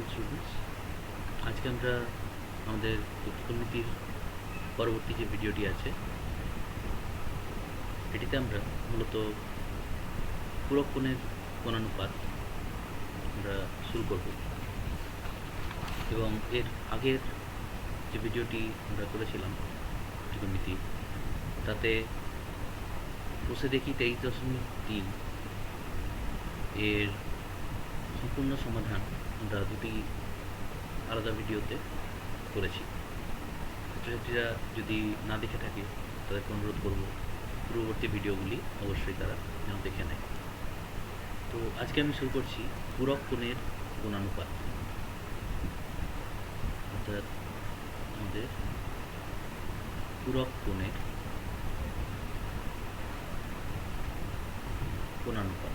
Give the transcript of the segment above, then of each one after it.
Welcome students. আজকে আমরা আমাদের ত্রিকোণমিতির পরবর্তী যে ভিডিওটি আছে এটিতে আমরা মূলত পূরক কোণের কোণানুপাত আমরা শুরু করব এবং এর আগের যে ভিডিওটি আমরা করেছিলাম ত্রিকোণমিতি তাতে বসে দেখি 23.3 এর সম্পূর্ণ সমাধান আমরা দুটি আলাদা ভিডিওতে করেছি। ছাত্রছাত্রীরা যদি না দেখে থাকে তাদেরকে অনুরোধ করব পূর্ববর্তী ভিডিওগুলি অবশ্যই তারা যেন দেখে নেয়। তো আজকে আমি শুরু করছি পূরক কোণের কোণানুপাত, অর্থাৎ আমাদের পূরক কোণের কোণানুপাত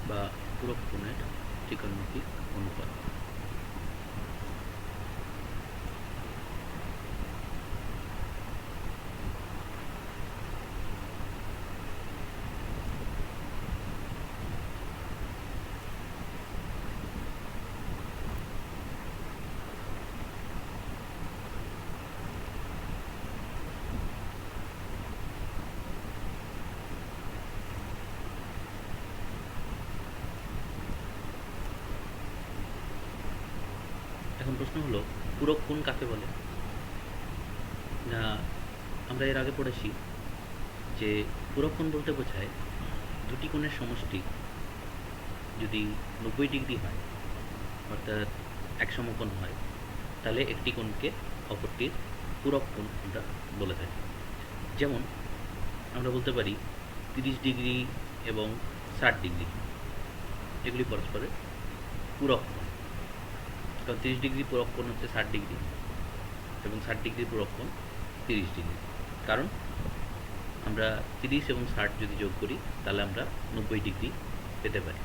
বা পূরক কোণের ত্রিকোণমিতিক অনুপাত। এখন প্রশ্ন হলো পূরক কোণ কাকে বলে? না, আমরা এর আগে পড়েছি যে পূরক কোণ বলতে বোঝায় দুটি কোণের সমষ্টি যদি 90 ডিগ্রি হয়, অর্থাৎ এক সমকোণ হয়, তাহলে একটি কোণকে অপরটির পূরক কোণ আমরা বলে থাকি। যেমন আমরা বলতে পারি 30 ডিগ্রি এবং 60 ডিগ্রি এগুলি পরস্পরের পূরক কোণ। কারণ 30 ডিগ্রি পূরক কোণ হচ্ছে 60 ডিগ্রি এবং 60 ডিগ্রি পূরক কোণ 30 ডিগ্রি। কারণ আমরা 30 এবং 60 যদি যোগ করি তাহলে আমরা 90 ডিগ্রি পেতে পারি।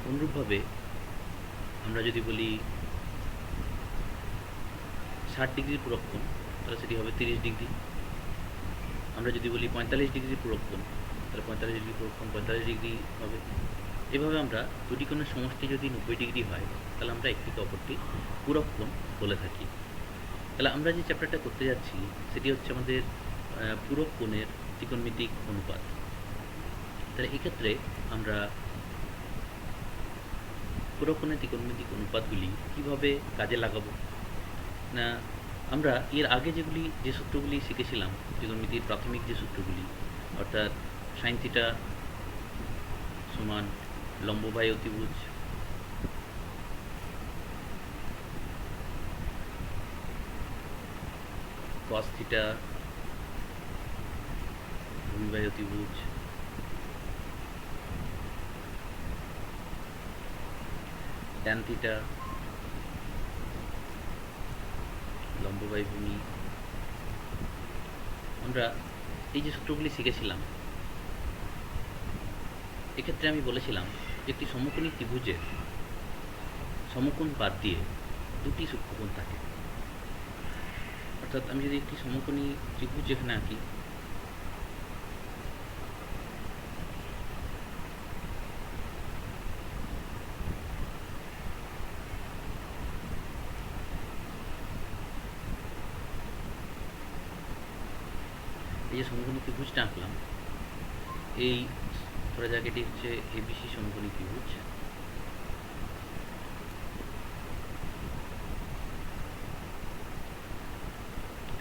অনুরূপভাবে আমরা যদি বলি 60 ডিগ্রির পূরক কোণ তাহলে সেটি হবে 30 ডিগ্রি। আমরা যদি বলি 45 ডিগ্রির পূরক কোণ তাহলে 45 ডিগ্রি পূরক কোণ 45 ডিগ্রি হবে। এভাবে আমরা দুটি কোণের সমষ্টি যদি 90 ডিগ্রি হয় তাহলে আমরা একটিকে অপরটি পূরক কোণ বলে থাকি। তাহলে আমরা যে চ্যাপ্টারটা করতে যাচ্ছি সেটি হচ্ছে আমাদের পূরক কোণের ত্রিকোণমিতিক অনুপাত। তাহলে এক্ষেত্রে আমরা পূরক কোণের ত্রিকোণমিতিক অনুপাতগুলি কীভাবে কাজে লাগাবো? না, আমরা এর আগে যে সূত্রগুলি শিখেছিলাম ত্রিকোণমিতির প্রাথমিক যে সূত্রগুলি, অর্থাৎ সাইন থিটা সমান লম্ব বাই অতিভুজ, কস থিটা ভূমি বাই অতিভুজ, ট্যান থিটা লম্ব বাই ভূমি, আমরা এই যে সূত্রগুলি শিখেছিলাম এক্ষেত্রে আমি বলেছিলাম যে একটি সমকোণী ত্রিভুজের সমকোণ বাদ দিয়ে দুটি সূক্ষ্মকোণ থাকে। অর্থাৎ আমি যদি একটি সমকোণী ত্রিভুজ এখানে আঁকি, এই যে সমকোণী ত্রিভুজটা আঁকলাম, এই ধরা যাক এটি হচ্ছে এবিসি সমকোণী ত্রিভুজ।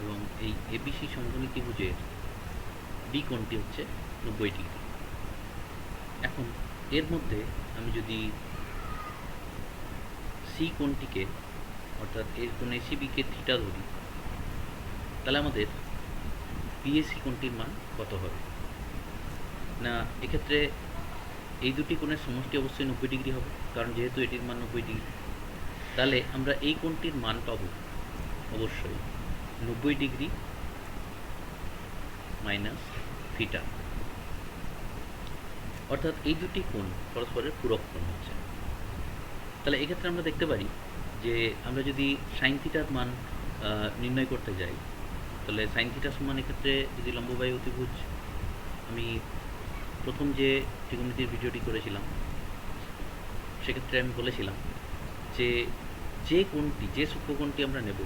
এবং এই এবিসি সমকোণী ত্রিভুজের বি কোণটি হচ্ছে 90 ডিগ্রি। এখন এর মধ্যে আমি যদি সি কোণটিকে, অর্থাৎ এর কোণ এসিবিকে থিটা ধরি, তাহলে আমাদের বিএসি কোণটির মান কত হবে? না, এক্ষেত্রে এই দুটি কোণের সমষ্টি অবশ্যই 90 ডিগ্রি হবে, কারণ যেহেতু এটির মান 90 ডিগ্রি। তাহলে আমরা এই কোণটির মান পাবো অবশ্যই 90 ডিগ্রি মাইনাস থিটা, অর্থাৎ এই দুটি কোণ পরস্পরের পূরক কোণ হচ্ছে। তাহলে এক্ষেত্রে আমরা দেখতে পারি যে আমরা যদি সাইন থিটার মান নির্ণয় করতে যাই তাহলে সাইন থিটা সমান এক্ষেত্রে যদি লম্ব বাই অতিভুজ আমি প্রথম যে ত্রিকোণমিতির ভিডিওটি করেছিলাম সেক্ষেত্রে আমি বলেছিলাম যে যে সূক্ষ্মকোণটি আমরা নেব,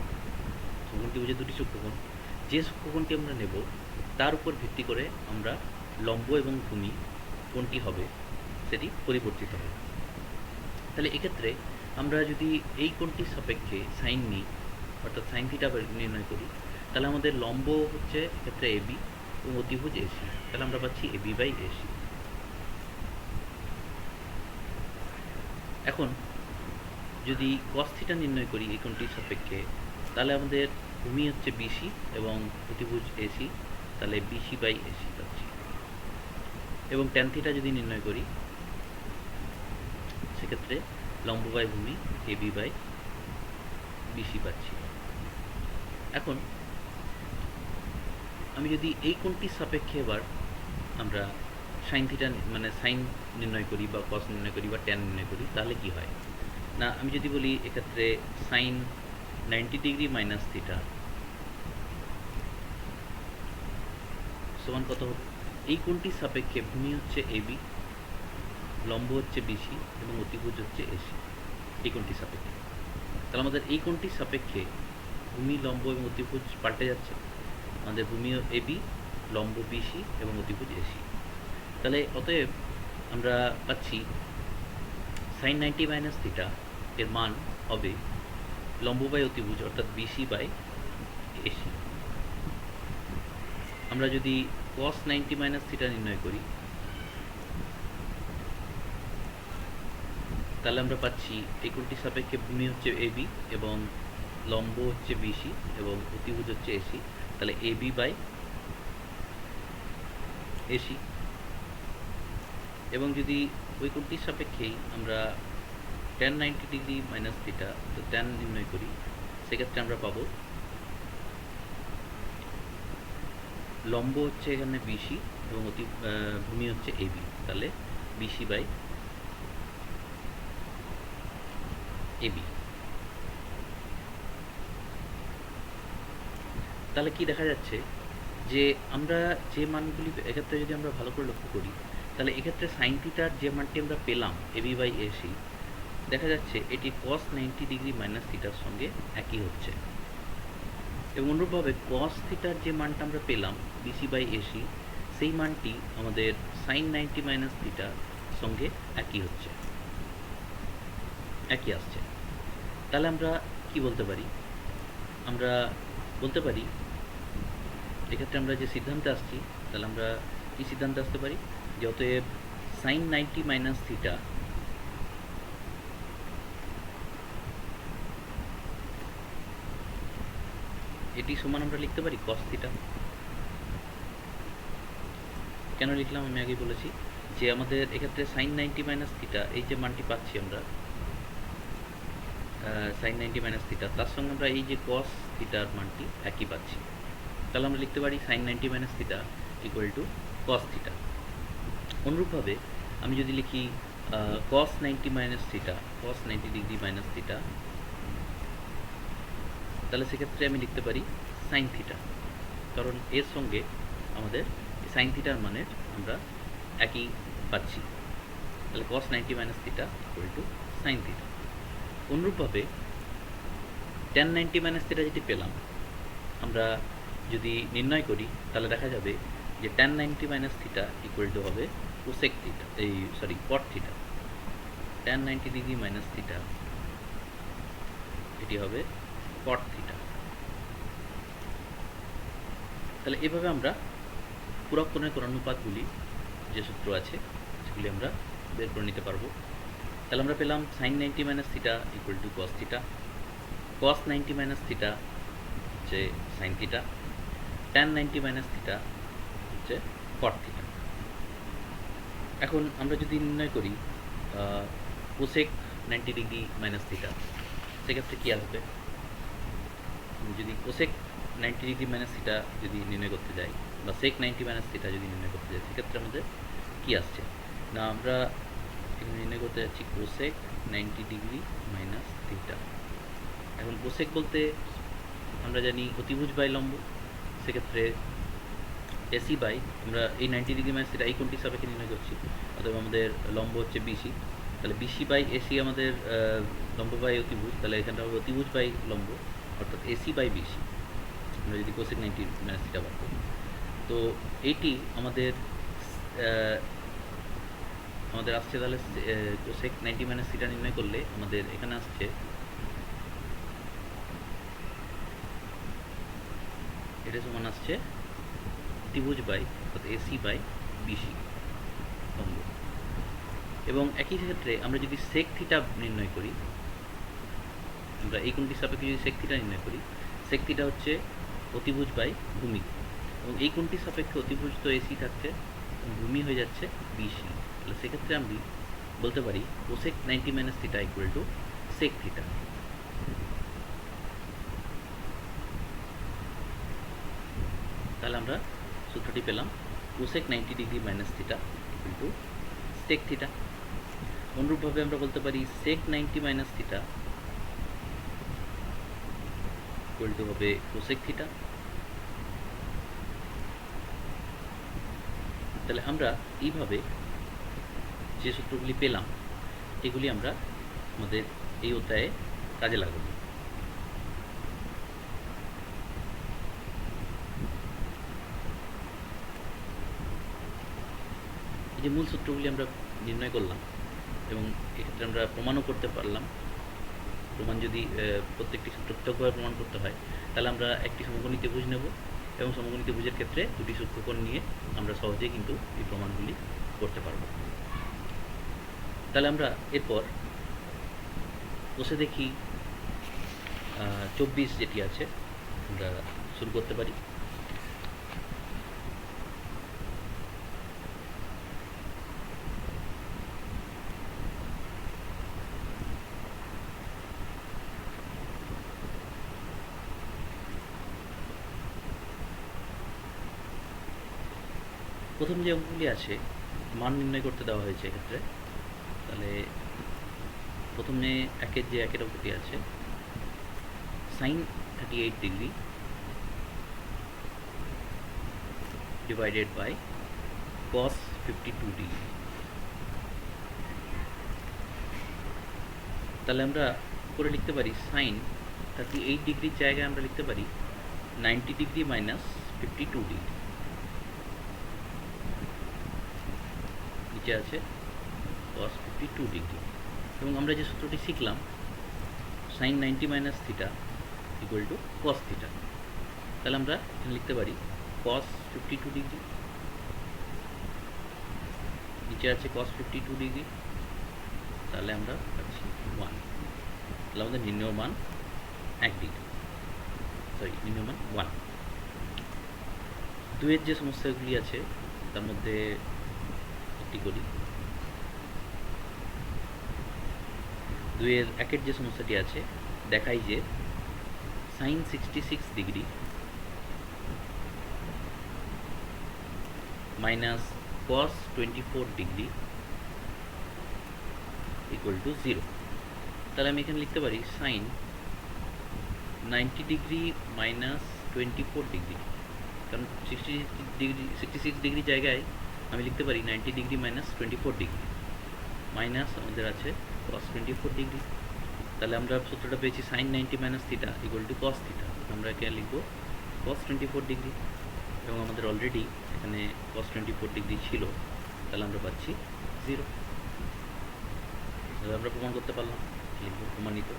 সূক্ষ্মকোণটি বুঝে দুটি সূক্ষ্মকোণ, যে সূক্ষ্মকোণটি আমরা নেব তার উপর ভিত্তি করে আমরা লম্ব এবং ভূমি কোণটি হবে সেটি পরিবর্তিত হবে। তাহলে এক্ষেত্রে আমরা যদি এই কোণটির সাপেক্ষে সাইন নিই, অর্থাৎ সাইন থিটা নির্ণয় করি, তাহলে আমাদের লম্ব হচ্ছে এক্ষেত্রে এবি এবং অতিভুজ এসি, তাহলে আমরা পাচ্ছি এবি বাই এসি। এখন যদি কস থিটা নির্ণয় করি এই কোণটির সাপেক্ষে, তাহলে আমাদের ভূমি হচ্ছে বিসি এবং অতিভুজ এসি, তাহলে বিসি বাই এসি পাচ্ছি। এবং ট্যান থিটা যদি নির্ণয় করি সেক্ষেত্রে লম্ব বাই ভূমি এবি বাই বিসি পাচ্ছি। এখন আমি যদি এই কোণটির সাপেক্ষে এবার আমরা সাইন থিটা মানে সাইন নির্ণয় করি বা কস নির্ণয় করি বা ট্যান নির্ণয় করি, তাহলে কি হয় না, আমি যদি বলি এক্ষেত্রে সাইন 90 ডিগ্রি মাইনাস থিটা সমান কত হবে, এই কোণটির সাপেক্ষে ভূমি হচ্ছে এবি, লম্ব হচ্ছে বিসি এবং অতিভুজ হচ্ছে এসি, এই কোণটির সাপেক্ষে। তাহলে আমাদের এই কোণটির সাপেক্ষে ভূমি, লম্ব এবং অতিভুজ পাল্টে যাচ্ছে, আমাদের ভূমি এবি, লম্ব বিসি এবং অতিভুজ এসি। তাহলে অতএব আমরা পাচ্ছি সাইন 90 মাইনাস থিটা এর মান হবে লম্ব বাই অতিভুজ অর্থাৎ বিসি বাই এসি। আমরা যদি cos 90 মাইনাস থিটা নির্ণয় করি তাহলে আমরা পাচ্ছি এই কোণটির সাপেক্ষে ভূমি হচ্ছে এবি এবং লম্ব হচ্ছে বিসি এবং অতিভুজ হচ্ছে এসি, তাহলে এবি বাই এসি। এবং যদি ওই কোণটির সাপেক্ষেই আমরা tan 90 ডিগ্রি মাইনাস থিটা তো ট্যান নির্ণয় করি, সেক্ষেত্রে আমরা পাবো লম্ব হচ্ছে এখানে বিসি এবং ভূমি হচ্ছে এবি, তাহলে বিসি বাই এবি। তাহলে কি দেখা যাচ্ছে যে আমরা যে মানগুলি এক্ষেত্রে যদি আমরা ভালো করে লক্ষ্য করি, তাহলে এক্ষেত্রে সাইন থিটার যে মানটি আমরা পেলাম এবি বাই এসি, দেখা যাচ্ছে এটি cos 90 ডিগ্রি মাইনাস থিটার সঙ্গে একই হচ্ছে। এবং অনুরূপভাবে cos থিটার যে মানটা আমরা পেলাম বিসি বাই এসি, সেই মানটি আমাদের সাইন 90 মাইনাস থিটার সঙ্গে একই হচ্ছে, একই আসছে। তাহলে আমরা কি বলতে পারি, আমরা বলতে পারি এক্ষেত্রে আমরা যে সিদ্ধান্তে আসছি, তাহলে আমরা কি সিদ্ধান্তে আসতে পারি যে অতএব সাইন 90 মাইনাস থিটা এটি সমান আমরা লিখতে পারি cos থিটা। কেন লিখলাম আমি আগেই বলেছি যে আমাদের এক্ষেত্রে সাইন 90 মাইনাস থিটা এই যে মানটি পাচ্ছি আমরা সাইন 90 মাইনাস থিটা, তার সঙ্গে আমরা এই যে cos থিটার মানটি একই পাচ্ছি, তাহলে আমরা লিখতে পারি sine 90 minus theta equal to cos theta. অনুরূপভাবে আমি যদি লিখি cos 90 minus theta, cos 90 degree minus theta, তাহলে সেক্ষেত্রে আমি লিখতে পারি সাইন থিটা, কারণ এর সঙ্গে আমাদের সাইন থিটার মানের আমরা একই পাচ্ছি, তাহলে cos 90 minus theta equal two sine theta. অনুরূপভাবে tan 90 মাইনাস থিটা যেটি পেলাম আমরা যদি নির্ণয় করি, তাহলে দেখা যাবে যে tan 90 minus theta equal to হবে cosec theta, cot theta. tan 90 degree minus theta এটি হবে cot থিটা। তাহলে এভাবে আমরা পূরক কোণের কোণানুপাতগুলি যে সূত্র আছে সেগুলি আমরা বের করে নিতে পারবো। তাহলে আমরা পেলাম sine 90 minus theta equal to cos theta, cos 90 minus theta হচ্ছে sine theta, tan 90 minus theta হচ্ছে cot থিটা। এখন আমরা যদি নির্ণয় করি কোসেক 90 ডিগ্রি মাইনাস থিটা, সেক্ষেত্রে কী আসবে, যদি কোসেক 90 ডিগ্রি মাইনাস থিটা যদি নির্ণয় করতে যাই বা সেক 90 মাইনাস থিটা যদি নির্ণয় করতে যাই, সেক্ষেত্রে আমাদের কী আসছে না, আমরা এখানে নির্ণয় করতে যাচ্ছি কোসেক 90 ডিগ্রি মাইনাস থিটা। এখন কোসেক বলতে আমরা জানি অতিভুজ বাই লম্ব, সেক্ষেত্রে এসি বাই আমরা এই 90 ডিগ্রি মাইনাস থিটা এই কোণটির সাপেক্ষে নির্ণয় করছি, অথবা আমাদের লম্ব হচ্ছে বিসি, তাহলে বিসি বাই এসি আমাদের লম্ব বাই অতিভুজ, তাহলে এখানটা হবে অতিভুজ বাই লম্ব, অর্থাৎ এসি বাই বিসি আমরা যদি কোসেক 90 মাইনাস থিটা বার করি। তো এইটি আমাদের আমাদের আসছে তাহলে কোসেক 90 মাইনাস থিটা নির্ণয় করলে আমাদের এখানে আসছে এটা সমান আসছে ত্রিভুজ বাই অর্থাৎ এসি বাই বিসি লম্ব। এবং একই ক্ষেত্রে আমরা যদি সেক থিটা নির্ণয় করি, আমরা এই কোণটির সাপেক্ষে যদি সেক থিটা নির্ণয় করি, সেক থিটা হচ্ছে অতিভুজ বাই ভূমি, এবং এই কোণটির সাপেক্ষে অতিভুজ তো এসি থাকছে, ভূমি হয়ে যাচ্ছে বিসি। তাহলে সেক্ষেত্রে আমি বলতে পারি cosec 90 minus theta equal to sec theta. তাহলে আমরা সূত্রটি পেলাম cosec 90 degree minus theta equal to sec theta. অনুরূপভাবে আমরা বলতে পারি sec 90 minus theta equal to হবে কোসেক থিটা। তাহলে আমরা এইভাবে যে সূত্রগুলি পেলাম এগুলি আমরা আমাদের এই অধ্যায়ে কাজে লাগাবো। এই যে মূল সূত্রগুলি আমরা নির্ণয় করলাম এবং এক্ষেত্রে আমরা প্রমাণও করতে পারলাম। প্রমাণ যদি প্রত্যেকটি সূত্র পৃথকভাবে প্রমাণ করতে হয়, তাহলে আমরা একটি সমকোণী ত্রিভুজ নেব এবং সমকোণী ত্রিভুজের ক্ষেত্রে দুটি সূক্ষ্মকোণ নিয়ে আমরা সহজেই কিন্তু এই প্রমাণগুলি করতে পারব। তাহলে আমরা এরপর বসে দেখি 24 যেটি আছে আমরা শুরু করতে পারি। প্রথম যে অঙ্কগুলি আছে মান নির্ণয় করতে দেওয়া হয়েছে এক্ষেত্রে। তাহলে প্রথমে একের অঙ্কটি আছে sine 38 degree divided by cos 52 degree. তাহলে আমরা করে লিখতে পারি সাইন 38 ডিগ্রির জায়গায় আমরা লিখতে পারি 90 ডিগ্রি মাইনাস 52 ডিগ্রি। নিচে আছে cos 52 ডিগ্রি, এবং আমরা যে সূত্রটি শিখলাম sine 90 minus theta equal to cos theta. তাহলে আমরা এখানে লিখতে পারি cos 52 ডিগ্রি, নিচে আছে cos 52 ডিগ্রি, তাহলে আমরা পাচ্ছি 1। তাহলে আমাদের নির্ণয় মান 1 ডিগ্রি, নির্ণয় মান 1। দুয়ের যে সমস্যাগুলি আছে তার মধ্যে একটি করি। দুয়ের একের যে সমস্যাটি আছে দেখাই যে sine 66 degree minus cos 24 degree equal to 0। তাহলে আমি এখানে লিখতে পারি সাইন 90 ডিগ্রি মাইনাস 24 ডিগ্রি, কারণ 66 ডিগ্রি জায়গায় আমি লিখতে পারি 90 ডিগ্রি মাইনাস 24 ডিগ্রি, মাইনাস আমাদের আছে cos 24 ডিগ্রি। তাহলে আমরা সূত্রটা পেয়েছি sine 90 minus theta equal to cos theta. আমরা এখানে লিখবো cos 24 ডিগ্রি, এবং আমাদের অলরেডি এখানে cos 24 ডিগ্রি ছিল, তাহলে আমরা পাচ্ছি 0। তাহলে আমরা প্রমাণ করতে পারলাম, লিখব প্রমাণিত।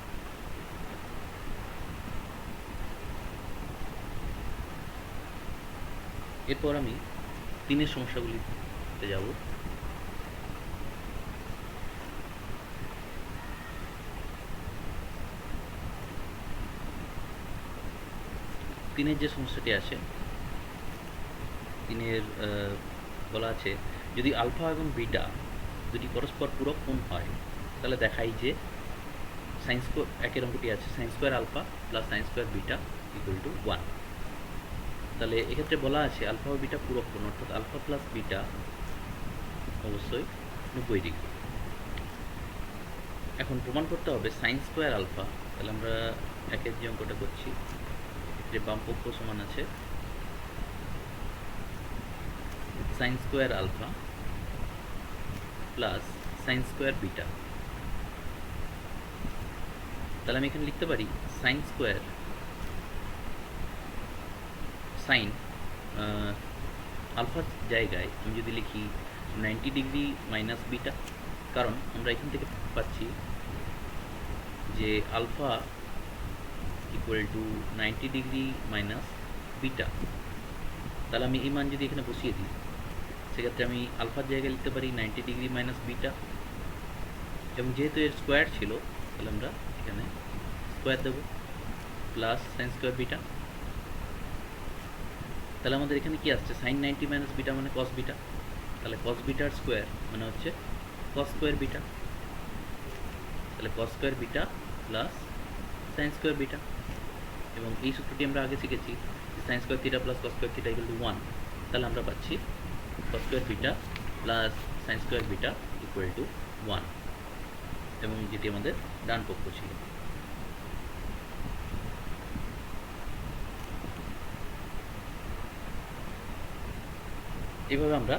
এরপর আমি 3-এর সমস্যাগুলিতে যাব। তিনের যে সমস্যাটি আছে, তিনের বলা আছে যদি আলফা এবং বিটা দুটি পরস্পর পূরক কোণ হয় তাহলে দেখাই যে সাইন স্কোয়ার, একের অঙ্কটি আছে sine square alpha plus sine square beta equal to 1। তাহলে এক্ষেত্রে বলা আছে আলফা ও বিটা পূরক কোণ, অর্থাৎ আলফা প্লাস বিটা অবশ্যই 90 ডিগ্রি। এখন প্রমাণ করতে হবে সাইন স্কোয়ার আলফা। তাহলে আমরা একের যে অঙ্কটা করছি যে বাম পক্ষ সমান আছে sine square alpha plus sine square beta. তাহলে আমি এখানে লিখতে পারি সাইন স্কোয়ার সাইন আলফার জায়গায় আমি যদি লিখি 90 ডিগ্রি মাইনাস বিটা, কারণ আমরা এখান থেকে পাচ্ছি যে alpha equal to 90 degree minus beta. তাহলে আমি এই মান যদি এখানে বসিয়ে দিই, সেক্ষেত্রে আমি আলফার জায়গায় লিখতে পারি 90 ডিগ্রি মাইনাস বিটা, এবং যেহেতু এর স্কোয়ার ছিল তাহলে আমরা এখানে স্কোয়ার দেবো প্লাস সাইন স্কোয়ার বিটা। তাহলে আমাদের এখানে কি আসছে, সাইন 90 মাইনাস বিটা মানে কস বিটা, তাহলে কস বিটার স্কোয়ার মানে হচ্ছে কস স্কোয়ার বিটা। তাহলে cos square beta plus sine square beta, এবং এই সূত্রটি আমরা আগে শিখেছি sine square theta plus cos square theta equal to 1। তাহলে আমরা পাচ্ছি cos square beta plus sine square beta equal to 1, এবং যেটি আমাদের ডান পক্ষ ছিল। এইভাবে আমরা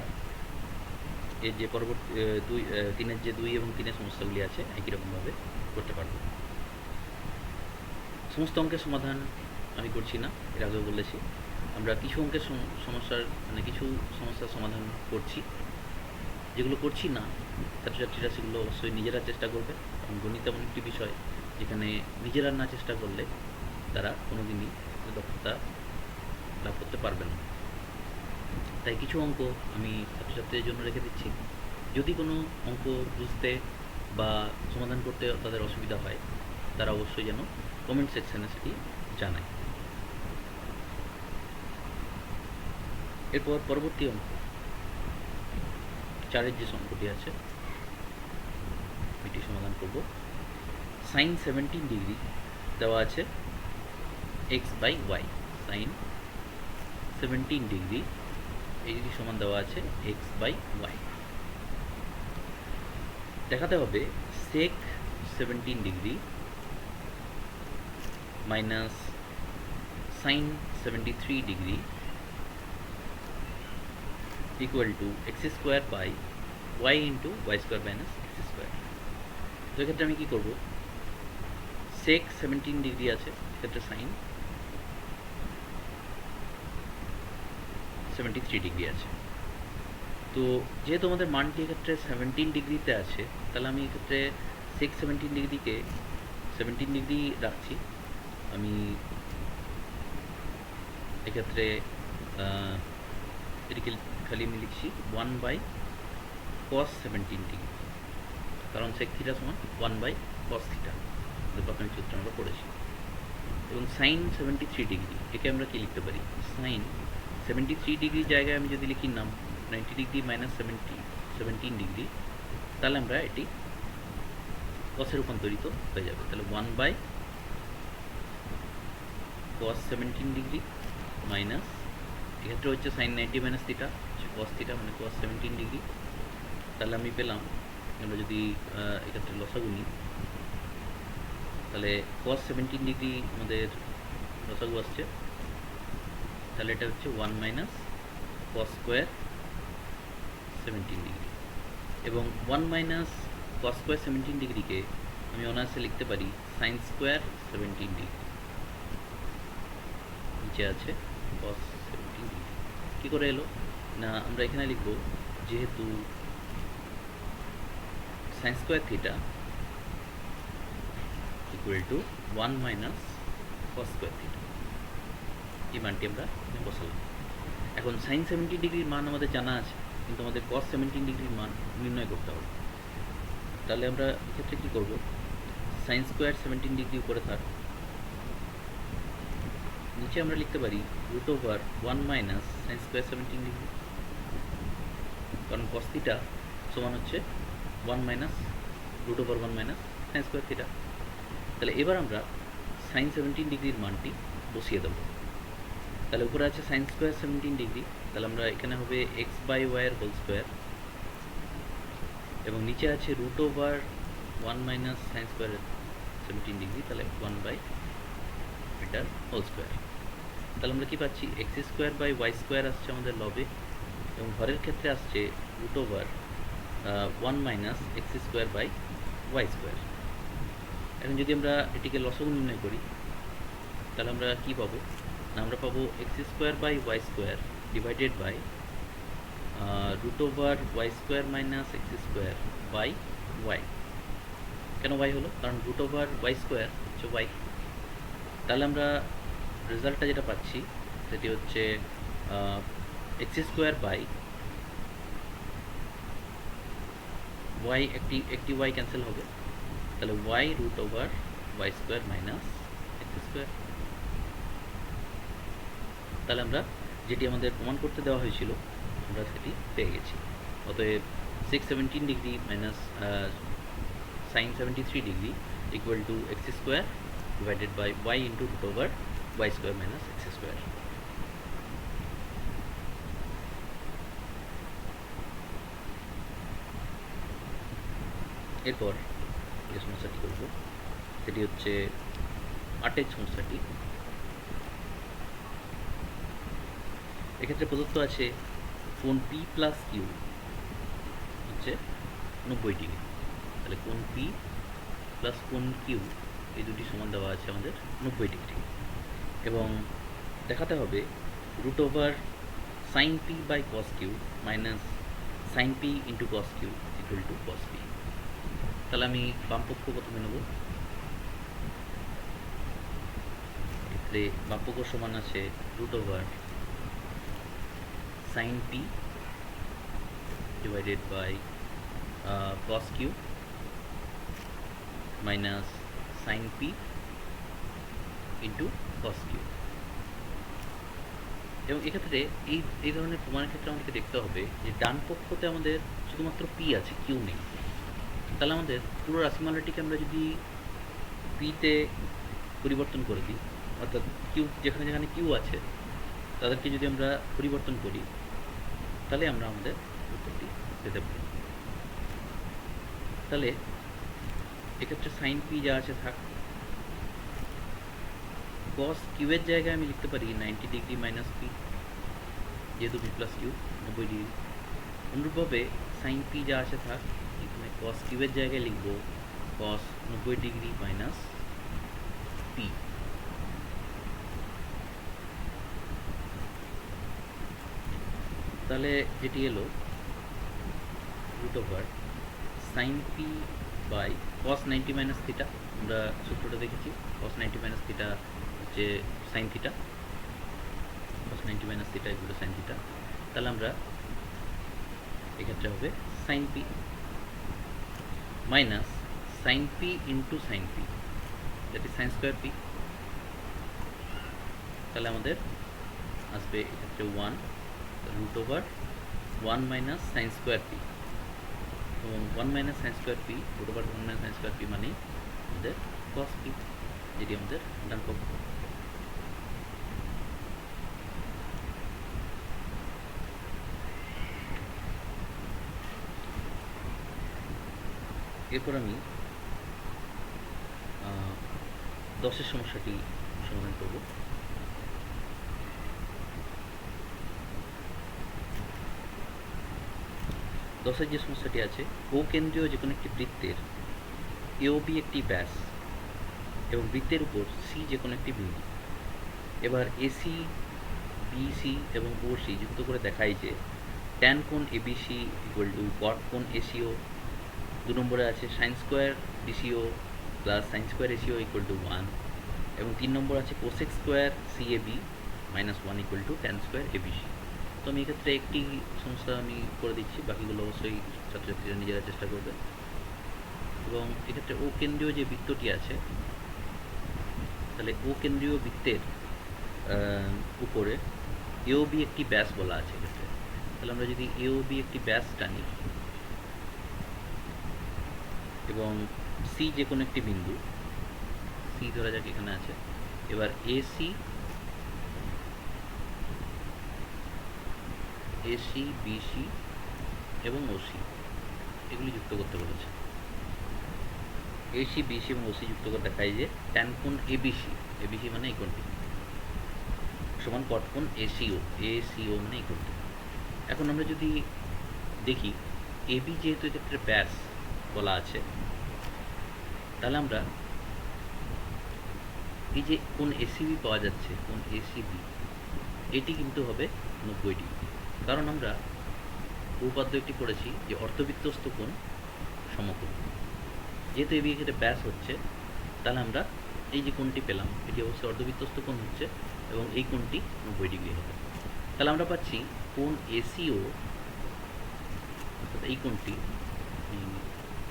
এর যে পরবর্তী 3-এর যে 2 এবং 3-এর সমস্যাগুলি আছে একই রকমভাবে করতে পারব। সমস্ত অঙ্কের সমাধান আমি করছি না, এর আগেও বলেছি। আমরা কিছু অঙ্কের সমস্যার কিছু সমস্যার সমাধান করছি। যেগুলো করছি না ছাত্রছাত্রীরা সেগুলো অবশ্যই নিজেরা চেষ্টা করবে, কারণ গণিত এমন একটি বিষয় যেখানে নিজেরা না চেষ্টা করলে তারা কোনো দিনই দক্ষতা লাভ করতে পারবে না। তাই কিছু অঙ্ক আমি ছাত্রছাত্রীদের জন্য রেখে দিচ্ছি। যদি কোনো অঙ্ক বুঝতে বা সমাধান করতে তাদের অসুবিধা হয়, তারা অবশ্যই যেন কমেন্ট সেকশানে সেটি জানায়। এরপর পরবর্তী অঙ্ক 4-এর যে অঙ্কটি আছে এটি সমাধান করব। সাইন 17 ডিগ্রি দেওয়া আছে x by y, sine 17 degree এইটি সমান দেওয়া আছে এক্স বাই ওয়াই। দেখাতে হবে sec 17 degree minus sine 73 degree equal to x square by y into y square minus x square. তো এক্ষেত্রে আমি কী করবো, সেক 17 ডিগ্রি আছে, এক্ষেত্রে সাইন 73 ডিগ্রি আছে। তো যেহেতু আমাদের মানটি এক্ষেত্রে 17 ডিগ্রিতে আছে, তাহলে আমি এক্ষেত্রে সেক 17 ডিগ্রিকে 17 ডিগ্রি রাখছি। আমি এক্ষেত্রে এটিকে খালি আমি লিখছি 1 বাই কস 17 ডিগ্রি, কারণ সেক থিটা সমান 1 বাই কস থিটা, প্রাথমিক সূত্র আমরা পড়েছি। এবং সাইন 73 ডিগ্রি, একে আমরা কি লিখতে পারি, সাইন 73 ডিগ্রির জায়গায় আমি যদি লিখি নাম 90 ডিগ্রি মাইনাস 17 ডিগ্রি, তাহলে আমরা এটি কসে রূপান্তরিত হয়ে যাবে। তাহলে 1 বাই কস 17 ডিগ্রি মাইনাস, এক্ষেত্রে হচ্ছে সাইন 90 মাইনাস থিটা হচ্ছে কস থিটা মানে কস 17 ডিগ্রি। তাহলে আমি পেলাম, আমরা যদি এক্ষেত্রে লসাগু নিই, তাহলে কস 17 ডিগ্রি আমাদের লসাগু আসছে, তাহলে এটা হচ্ছে 1 মাইনাস কস স্কোয়ার 17 ডিগ্রি, এবং 1 মাইনাস কস স্কোয়ার 17 ডিগ্রিকে আমি অনায়াসে লিখতে পারি সাইন স্কোয়ার 17 ডিগ্রি, নিচে আছে কস 17 ডিগ্রি। কী করে এলো না, আমরা এখানে লিখব যেহেতু sign square theta equal to 1 minus cos square theta, এই মানটি আমরা বসালাম। এখন সাইন 70 ডিগ্রির মান আমাদের জানা আছে, কিন্তু আমাদের কস 17 ডিগ্রির মান নির্ণয় করতে হবে। তাহলে আমরা এক্ষেত্রে কী করব, সাইন স্কোয়ার 17 ডিগ্রি উপরে থাক, নিচে আমরা লিখতে পারি root over 1 minus sine square 17 degree, কারণ কস থিটা সমান হচ্ছে 1 মাইনাস root over 1 minus sine square theta. তাহলে এবার আমরা সাইন 17 ডিগ্রির মানটি বসিয়ে দেবো। তাহলে উপরে আছে সাইন স্কোয়ার 17 ডিগ্রি, তাহলে আমরা এখানে হবে এক্স বাই ওয়াইয়ের হোল স্কোয়ার, এবং নিচে আছে root over 1 minus sine square 17 degree, তাহলে 1 বাই এটার হোল স্কোয়ার। তাহলে আমরা কী পাচ্ছি, x square by y square আসছে আমাদের লবে, এবং হরের ক্ষেত্রে আসছে root over 1 minus x square by y square. এখন যদি আমরা এটিকে লসাগু নির্ণয় করি তাহলে আমরা কী পাবো না, আমরা পাবো x square by y square divided by root over y square minus x square by y. কেন ওয়াই হলো? কারণ রুট ওভার ওয়াই স্কোয়ার হচ্ছে ওয়াই। তাহলে আমরা রেজাল্টটা যেটা পাচ্ছি সেটি হচ্ছে এক্স স্কোয়ার বাই ওয়াই, একটি ওয়াই ক্যান্সেল হবে, তাহলে y root over y square minus x square. তাহলে আমরা যেটি আমাদের প্রমাণ করতে দেওয়া হয়েছিল আমরা সেটি পেয়ে গেছি। অতএব 617 degree minus sin 73 degree equal to x square divided by y into root over y square minus x square. এরপর যে সমস্যাটি করব সেটি হচ্ছে 8 সমস্যাটি। এক্ষেত্রে প্রদত্ত আছে কোণ পি প্লাস কিউ হচ্ছে 90 ডিগ্রি। তাহলে কোণ পি প্লাস কোণ কিউ এই দুটি সমান দেওয়া আছে আমাদের 90 ডিগ্রি, এবং দেখাতে হবে root over sine P by cos Q minus sine P into cos Q equal to cos P. তাহলে আমি বামপক্ষ প্রথমে নেব। এক্ষেত্রে বামপক্ষ সমান আছে root over sine P divided by cos Q minus sine P into cos Q. এবং এক্ষেত্রে এই ধরনের প্রমাণের ক্ষেত্রে আমাদেরকে দেখতে হবে যে ডান পক্ষতে আমাদের শুধুমাত্র পি আছে, কিউ নেই। তাহলে আমাদের পুরো রাশিমালাটিকে আমরা যদি পিতে পরিবর্তন করে দিই, অর্থাৎ কিউ যেখানে যেখানে কিউ আছে তাদেরকে যদি আমরা পরিবর্তন করি তাহলে আমরা আমাদের উত্তরটি পেতে পারি। তাহলে এক্ষেত্রে সাইন পি যা আছে থাক, কস কিউয়ের জায়গায় আমি লিখতে পারি 90 ডিগ্রি মাইনাস পি, যেহেতু পি প্লাস কিউ 90 ডিগ্রি। অনুরূপভাবে সাইন পি যা আছে থাক, এখানে কস কিউয়ের জায়গায় লিখব কস 90 ডিগ্রি মাইনাস পি। তাহলে যেটি এলো root over sine P by cos 90 minus theta. আমরা সূত্রটা দেখেছি, কস 90 মাইনাস থিটা হচ্ছে sine theta, cos 90 minus theta এগুলো সাইন থিটা। তাহলে আমরা এক্ষেত্রে হবে sine P minus sine P into sine P, that is sine square P. তাহলে আমাদের আসবে এক্ষেত্রে 1 root over 1 minus sine square P, এবং 1 minus sine square P root over 1 minus sine square P মানে আমাদের কস পি, যেটি আমাদের ডান পক্ষ। এরপর আমি 10 সমস্যাটি সমাধান করব। 10 যে সমস্যাটি আছে, ও কেন্দ্রীয় যে কোনো একটি বৃত্তের এওবি একটি ব্যাস এবং বৃত্তের উপর সি যে কোনো একটি বিন্দু। এবার এসি, বিসি এবং ওসি যুক্ত করে দেখাই যে ট্যান কোণ এবিসি ইকুয়াল টু কট কোণ এসিও। 2 নম্বরে আছে sine square বিসিও plus sine square SEO equal to 1, এবং 3 নম্বর আছে cosec square CAB minus 1 equal to tan square ABC. তো আমি এক্ষেত্রে একটি সমস্যা আমি করে দিচ্ছি, বাকিগুলো অবশ্যই ছাত্রছাত্রীরা নিজেরা চেষ্টা করবে। এবং এক্ষেত্রে ও কেন্দ্রীয় যে বৃত্তটি আছে, তাহলে ও কেন্দ্রীয় বৃত্তের উপরে এওবি একটি ব্যাস বলা আছে এক্ষেত্রে। তাহলে আমরা যদি এওবি একটি ব্যাস টানি এবং সি যে কোনো একটি বিন্দু, সি ধরা যাক এখানে আছে, এবার এসি, বিসি এবং ওসি এগুলি যুক্ত করতে বলেছে। এসি, বিসি এবং ওসি যুক্ত করে দেখায় যে ট্যান কোণ এবিসি, এবিসি মানে এই কোণটি, সমান কট কোণ এসিও, এসিও মানে এই কোণটি। এখন আমরা যদি দেখি এবি যেহেতু এক্ষেত্রে ব্যাস বলা আছে, তাহলে আমরা এই যে কোন এসিবি পাওয়া যাচ্ছে, কোন এসিবি, এটি কিন্তু হবে 90 ডিগ্রি। কারণ আমরা উপপাদ্য একটি পড়েছি যে অর্ধবৃত্তস্থ কোণ সমকোণ। যেহেতু এবি এক্ষেত্রে ব্যাস হচ্ছে, তাহলে আমরা এই যে কোণটি পেলাম এটি অবশ্যই অর্ধবৃত্তস্থ কোণ হচ্ছে এবং এই কোণটি 90 ডিগ্রি হবে। তাহলে আমরা পাচ্ছি কোণ এসিও, অর্থাৎ এই কোণটি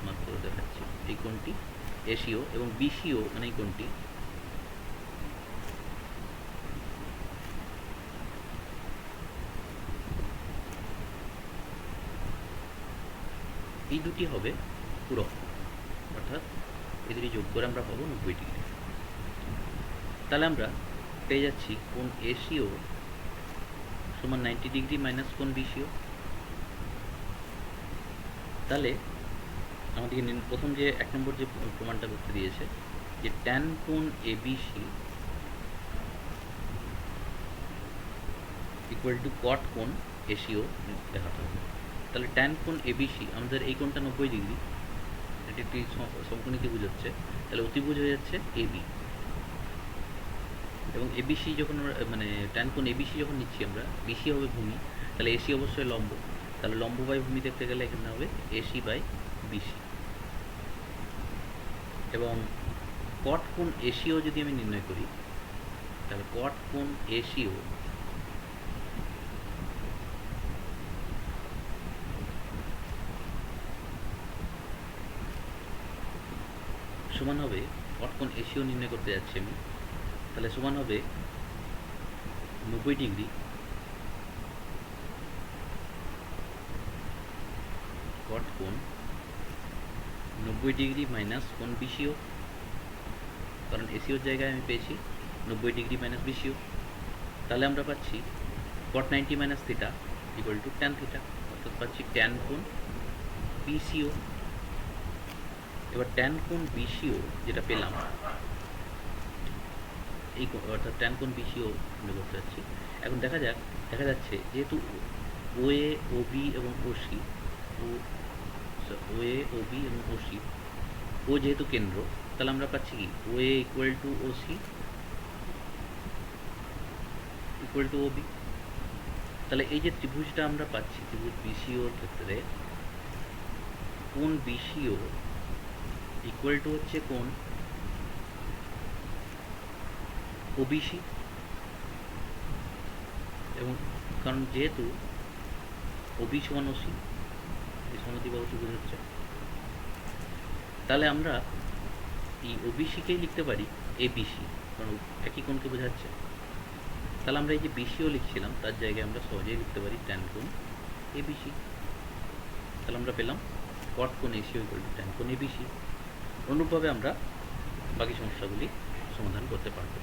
মার্ক করে দেখাচ্ছি, এই কোণটি এসিও এবং বিসিও মানে এই কোণটি এই দুটি হবে পূরক, অর্থাৎ এই দুটি যোগ করে আমরা পাবো 90 ডিগ্রি। তাহলে আমরা পেয়ে যাচ্ছি কোণ এসিও সমান 90 ডিগ্রি মাইনাস কোণ বিসিও। তাহলে আমাদেরকে প্রথম যে 1 নম্বর যে প্রমাণটা করতে দিয়েছে যে ট্যান কোণ এবিসি ইকুয়াল টু কট কোণ এসিও দেখাতে হবে। তাহলে ট্যান কোণ এবিসি, আমাদের এই কোণটা 90 ডিগ্রি, এটি একটি সমকোণী ত্রিভুজ হচ্ছে, তাহলে অতিভুজ হয়ে যাচ্ছে এবি এবং এবিসি যখন মানে ট্যান কোণ এবিসি যখন নিচ্ছি আমরা, বিসি হবে ভূমি, তাহলে এসি অবশ্যই লম্ব, তাহলে লম্ব বাই ভূমি দেখতে গেলে এখানে হবে এসি বাই বিসি। এবং কট কোণ এসিও যদি আমি নির্ণয় করি, তাহলে কট কোণ এসিও সমান হবে, কট কোণ এসিও নির্ণয় করতে যাচ্ছি আমি, তাহলে সমান হবে 90 ডিগ্রি কট কোণ 90 ডিগ্রি মাইনাস কোণ বিসিও, কারণ এসিওর জায়গায় আমি পেয়েছি 90 ডিগ্রি মাইনাস বিসিও। তাহলে আমরা পাচ্ছি কট 90 minus theta equal two tan theta, অর্থাৎ পাচ্ছি ট্যান কোণ বিসিও। এবার ট্যান কোণ বিসিও যেটা পেলাম, এই অর্থাৎ ট্যান কোণ বিসিও আমরা করতে যাচ্ছি। এখন দেখা যাচ্ছে যেহেতু ওএ ওবি এবং ওসি, ওএ ওবি এবং ওসি, ও যেহেতু কেন্দ্র, তাহলে আমরা পাচ্ছি কি OA equal to OC equal to OB. তাহলে এই যে ত্রিভুজটা আমরা পাচ্ছি, ত্রিভুজ বিসিওর ক্ষেত্রে কোণ বিসিও ইকুয়াল টু হচ্ছে কোণ ওবিসি, এবং কারণ যেহেতু ওবি সমান ওসি, এই সমাধিবাহু ত্রিভুজ হচ্ছে, তাহলে আমরা এই ওবিসিকেই লিখতে পারি এবিসি, কারণ একই কোণকে বোঝাচ্ছে। তাহলে আমরা এই যে বিসিও লিখছিলাম তার জায়গায় আমরা সহজেই লিখতে পারি ট্যান কোণ এবিসি। তাহলে আমরা পেলাম কট কোণ এসিও ইকুয়াল টু ট্যান কোণ এবিসি। অনুরূপভাবে আমরা বাকি সমস্যাগুলি সমাধান করতে পারব।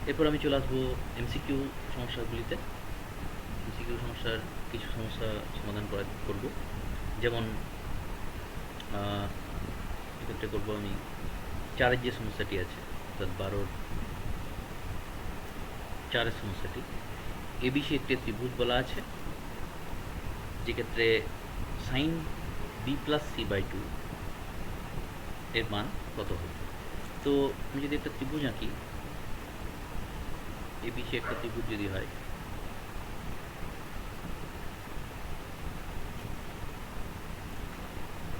এরপর আমি চলে আসবো এমসিকিউ সমস্যাগুলিতে। এমসিকিউ সমস্যার কিছু সমস্যা সমাধান করব, যেমন এক্ষেত্রে করবো আমি 4-এর যে সমস্যাটি আছে, অর্থাৎ 12-4-এর সমস্যাটি। এবিসি একটি ত্রিভুজ বলা আছে, যেক্ষেত্রে sine B plus C by 2 এর মান কত হবে। তো আমি যদি একটা ত্রিভুজ আঁকি, এবিসি একটা ত্রিভুজ যদি হয়,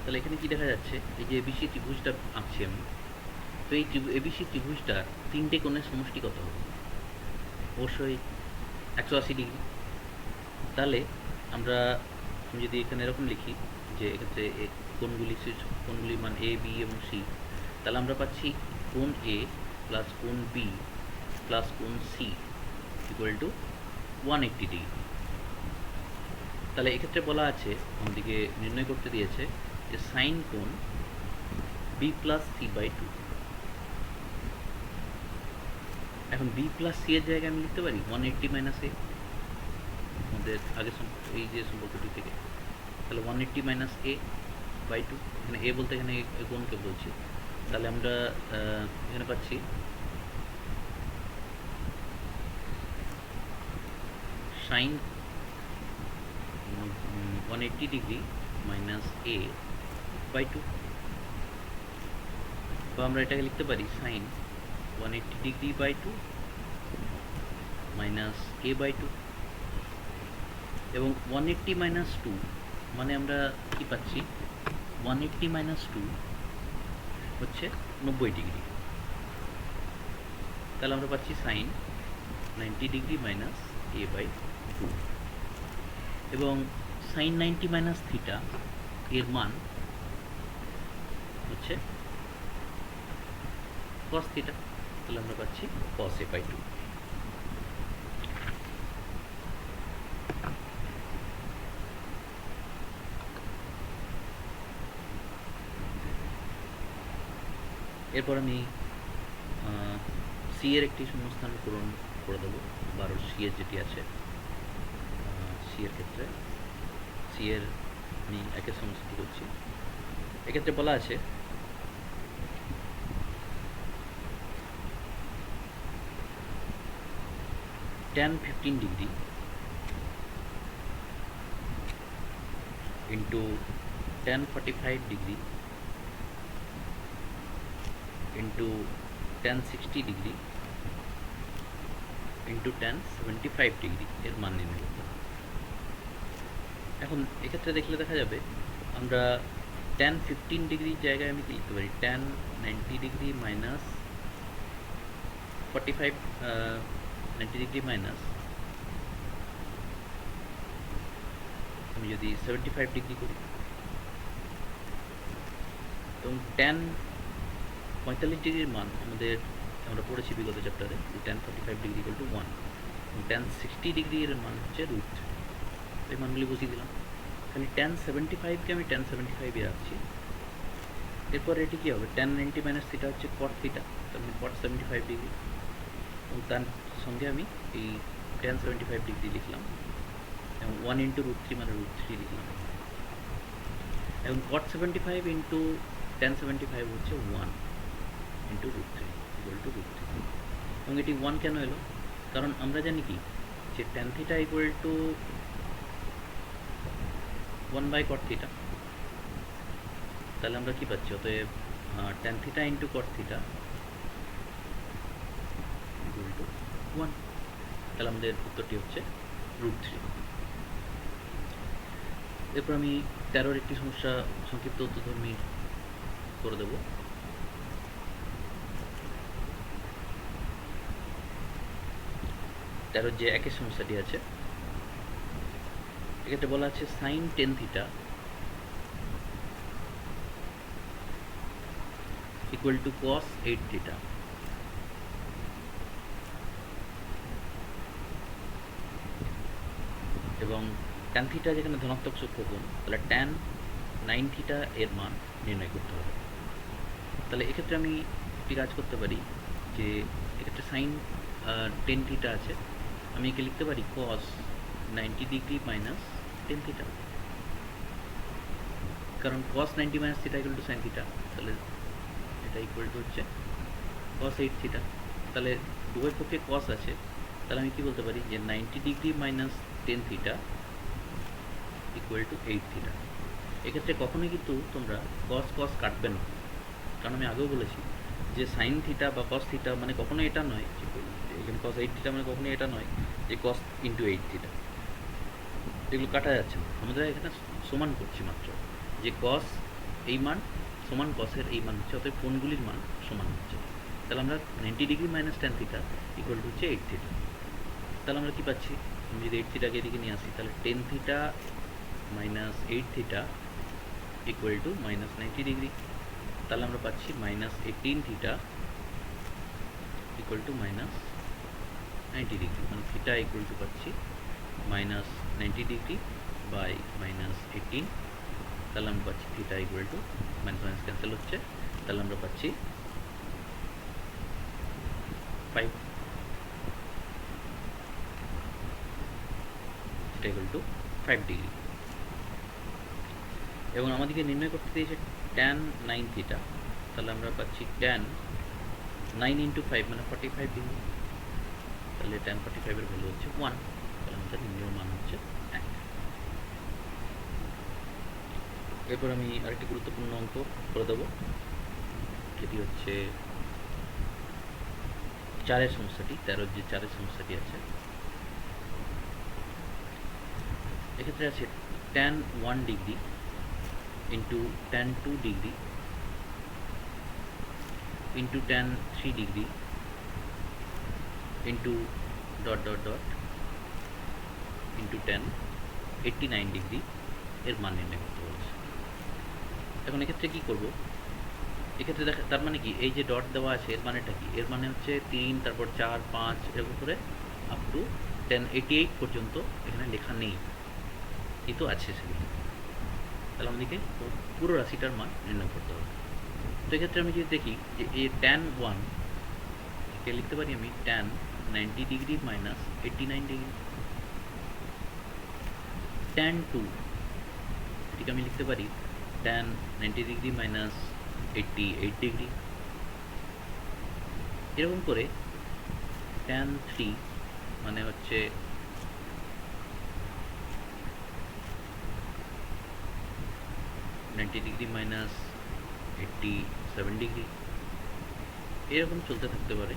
তাহলে এখানে কি দেখা যাচ্ছে, এই যে এবিসি ত্রিভুজটা আঁকছি আমি, তো এই এবিসি ত্রিভুজটার 3টে কোণের সমষ্টি কত হবে? অবশ্যই 180 ডিগ্রি। তাহলে আমরা যদি এখানে এরকম লিখি যে এক্ষেত্রে কোণগুলির মান এ বি এবং সি, তাহলে আমরা পাচ্ছি কোণ এ প্লাস কোণ বি প্লাস কোণ সি ইকুয়াল টু 180 ডিগ্রি। তাহলে এক্ষেত্রে বলা আছে, আমাদেরকে নির্ণয় করতে দিয়েছে যে সাইন কোণ বি প্লাস সি বাই 2। এখন বি প্লাস সি এর জায়গায় আমি লিখতে পারি 180 মাইনাস এ, আমাদের আগে এই যে সম্পর্কটি থেকে। তাহলে 180 মাইনাস এ বাই 2, এখানে এ বলতে এখানে কোণকে বলছি। তাহলে আমরা এখানে পাচ্ছি sine 180 degree minus A by two, বা আমরা এটাকে লিখতে পারি sine 180 degree by two minus A by two. এবং 180 মাইনাস টু মানে আমরা কি পাচ্ছি, 180 মাইনাস টু হচ্ছে 90 ডিগ্রি, তাহলে আমরা পাচ্ছি sine 90 degree minus A by two. এবং সাইন 90 মাইনাস থিটা এর মান হচ্ছে কস থিটা, তাহলে আমরা পাচ্ছি কস এ বাই টু। এরপর আমি সি এর একটি শূন্যস্থান পূরণ করে দেবো, 12 সি এর যেটি আছে। সি এর ক্ষেত্রে সি এর আমি একের সমস্যাটি করছি। এক্ষেত্রে বলা আছে tan 15 degree into tan 45 degree into tan 60 degree into tan 75 degree এর মান নির্ণয় করতে হবে। এখন এক্ষেত্রে দেখলে দেখা যাবে আমরা tan 15 ডিগ্রির জায়গায় আমি কি লিখতে পারি, tan 90 degree minus 45 90 degree minus আমি যদি 75 ডিগ্রি করি, এবং tan 45 ডিগ্রির মান আমাদের আমরা পড়েছি বিগত চ্যাপ্টারে, tan 45 ডিগ্রি ইকুয়াল টু 1, এবং tan 60 ডিগ্রি এর মান হচ্ছে রুট। এই মানগুলি বুঝিয়ে দিলাম। খালি tan 75কে আমি tan 75 রাখছি। এরপর এটি কী হবে, tan 90 মাইনাস থিটা হচ্ছে cot থিটা, তাহলে cot 75 ডিগ্রি, এবং তার সঙ্গে আমি এই tan 75 ডিগ্রি লিখলাম, এবং 1 ইন্টু রুট 3 মানে রুট 3 লিখলাম, এবং cot 75 ইন্টু tan 75 হচ্ছে 1 into root 3 equal to root 3। এবং এটি 1 কেন এলো, কারণ আমরা জানি কি যে tan theta equal to 1 by cot theta, তাহলে আমরা কি পাচ্ছি, অতএব tan theta into cot theta equal to 1, তাহলে আমাদের উত্তরটি হচ্ছে রুট 3। এরপর আমি 13-র একটি সমস্যা সংক্ষিপ্ত উত্তরধর্মী করে দেব। তেরোর যে একের সমস্যাটি আছে, এক্ষেত্রে বলা আছে sine 10 theta equal to cos 8 theta. এবং ট্যান থিটা যেখানে ধনাত্মক সূক্ষ্মকোণ, তাহলে ট্যান 9 থিটা এর মান নির্ণয় করতে হবে। তাহলে এক্ষেত্রে আমি একটি কাজ করতে পারি যে এক্ষেত্রে সাইন 10 থিটা আছে, আমি একে লিখতে পারি কস 90 ডিগ্রি মাইনাস 10 থিটা, কারণ কস 90 minus theta equal two sign theta, তাহলে এটা ইকুয়াল টু হচ্ছে কস 8 থিটা। তাহলে উভয় পক্ষে কস আছে, তাহলে আমি কি বলতে পারি যে 90 degree minus 10 theta equal two 8 theta. এক্ষেত্রে কখনোই কিন্তু তোমরা কস কস কাটবে না, কারণ আমি আগেও বলেছি যে সাইন থিটা বা কস থিটা মানে কখনো এটা নয়, এখানে কস 8 থিটা মানে কখনোই এটা নয় যে কস ইন্টু 8 থিটা, এগুলো কাটা যাচ্ছে না। আমরা এখানে সমান করছি মাত্র, যে কস এই মান সমান কসের এই মান হচ্ছে, অতএব কোণগুলির মান সমান হচ্ছে। তাহলে আমরা 90 degree minus 10 theta equal two হচ্ছে 8 থিটা। তাহলে আমরা কী পাচ্ছি, আমি যদি 8 থিটাকে এদিকে নিয়ে আসি, তাহলে 10 theta minus 8 theta equal two minus 90 degree. তাহলে আমরা পাচ্ছি minus 18 theta equal two minus 90 degree, মানে থিটা ইকুয়াল টু পাচ্ছি মাইনাস 90 ডিগ্রি বাই মাইনাস 18। তাহলে আমরা পাচ্ছি theta equal two minus minus cancel হচ্ছে, তাহলে আমরা পাচ্ছি 5, থিটা ইকুয়াল টু 5 ডিগ্রি। এবং আমাদেরকে নির্ণয় করতে দিয়েছে ট্যান 9 থিটা, তাহলে আমরা পাচ্ছি ট্যান 9 ইন্টু 5 মানে 45 ডিগ্রি, তাহলে ট্যান 45 এর ভ্যালু হচ্ছে 1, তাহলে আমাদের নির্ণয় মান হচ্ছে 1। এরপর আমি আরেকটি গুরুত্বপূর্ণ অঙ্ক করে দেবো, যেটি হচ্ছে 4-এর সমস্যাটি, 13-র যে 4-এর সমস্যাটি আছে। এক্ষেত্রে আছে tan 1 degree into tan 2 degree into tan 3 degree into dot dot dot into tan 89 degree এর মান নির্ণয় করতে বলেছে। এখন এক্ষেত্রে কী করব, এক্ষেত্রে দেখা তার মানে কি, এই যে ডট দেওয়া আছে এর মানেটা কি, এর মানে হচ্ছে 3, তারপর 4, 5 এরকম করে আপ টু tan 88 পর্যন্ত এখানে লেখা নেই, কিন্তু আছে সেগুলো। তাহলে আমাদেরকে পুরো রাশিটার মান নির্ণয় করতে হবে। তো এক্ষেত্রে আমি যদি দেখি যে এই tan 1 একে লিখতে পারি আমি tan 90 degree minus 89 degree, tan 2 এটিকে আমি লিখতে পারি tan 90 ডিগ্রি মাইনাস 88 ডিগ্রি। এরকম করে tan 3 মানে হচ্ছে নাইনটি ডিগ্রি মাইনাস 87 ডিগ্রি, এরকম চলতে থাকতে পারে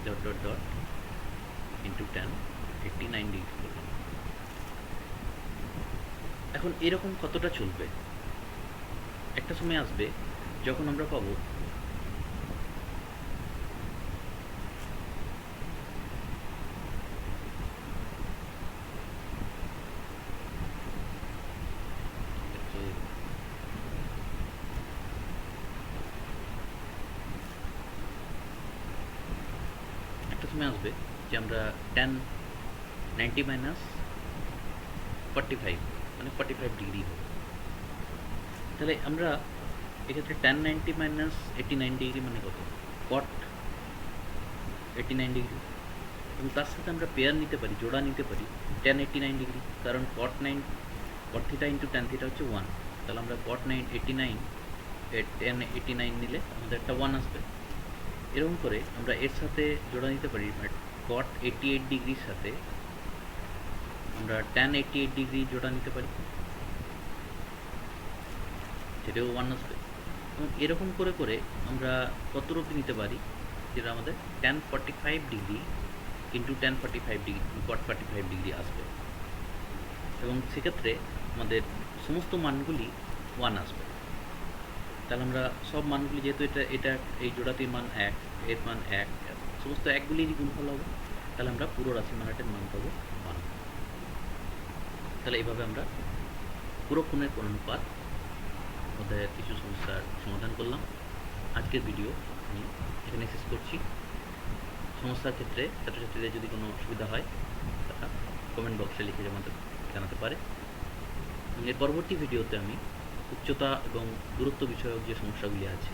dot dot dot into tan 89 degree পর্যন্ত। এখন এরকম কতটা চলবে? একটা সময় আসবে যখন আমরা পাবো যে আমরা tan 90 মাইনাস 45 মানে 45 ডিগ্রি হবে। তাহলে আমরা এক্ষেত্রে tan 90 মাইনাস 89 ডিগ্রি মানে কত, cot 89 ডিগ্রি, এবং তার সাথে আমরা পেয়ার নিতে পারি, জোড়া নিতে পারি tan 89 ডিগ্রি, কারণ cot theta into tan theta হচ্ছে 1। তাহলে আমরা cot 89 tan 89 নিলে আমাদের একটা 1 আসবে। এরকম করে আমরা এর সাথে জোড়া নিতে পারি, cot 88 ডিগ্রির সাথে আমরা tan 88 ডিগ্রি জোড়া নিতে পারি, সেটাও 1 আসবে। এবং এরকম করে করে আমরা কত অবধি নিতে পারি, যেটা আমাদের tan 45 degree into tan 45 degree cot 45 degree আসবে, এবং সেক্ষেত্রে আমাদের সমস্ত মানগুলি 1 আসবে। তাহলে আমরা সব মানগুলি, যেহেতু এটা এই জোড়াটির মান 1, এর মান 1, সমস্ত একগুলিরই গুণফল হবে, তাহলে আমরা পুরো রাশি মানটার মান পাবো 1। তাহলে এইভাবে আমরা পুরো কোণের অনুপাত অধ্যায়ের কিছু সমস্যার সমাধান করলাম। আজকের ভিডিও আমি এখানে শেষ করছি। সমস্যার ক্ষেত্রে ছাত্রছাত্রীদের যদি কোনো অসুবিধা হয় তারা কমেন্ট বক্সে লিখে জানাতে পারে। এর পরবর্তী ভিডিওতে আমি উচ্চতা এবং দূরত্ব বিষয়ক যে সমস্যাগুলি আছে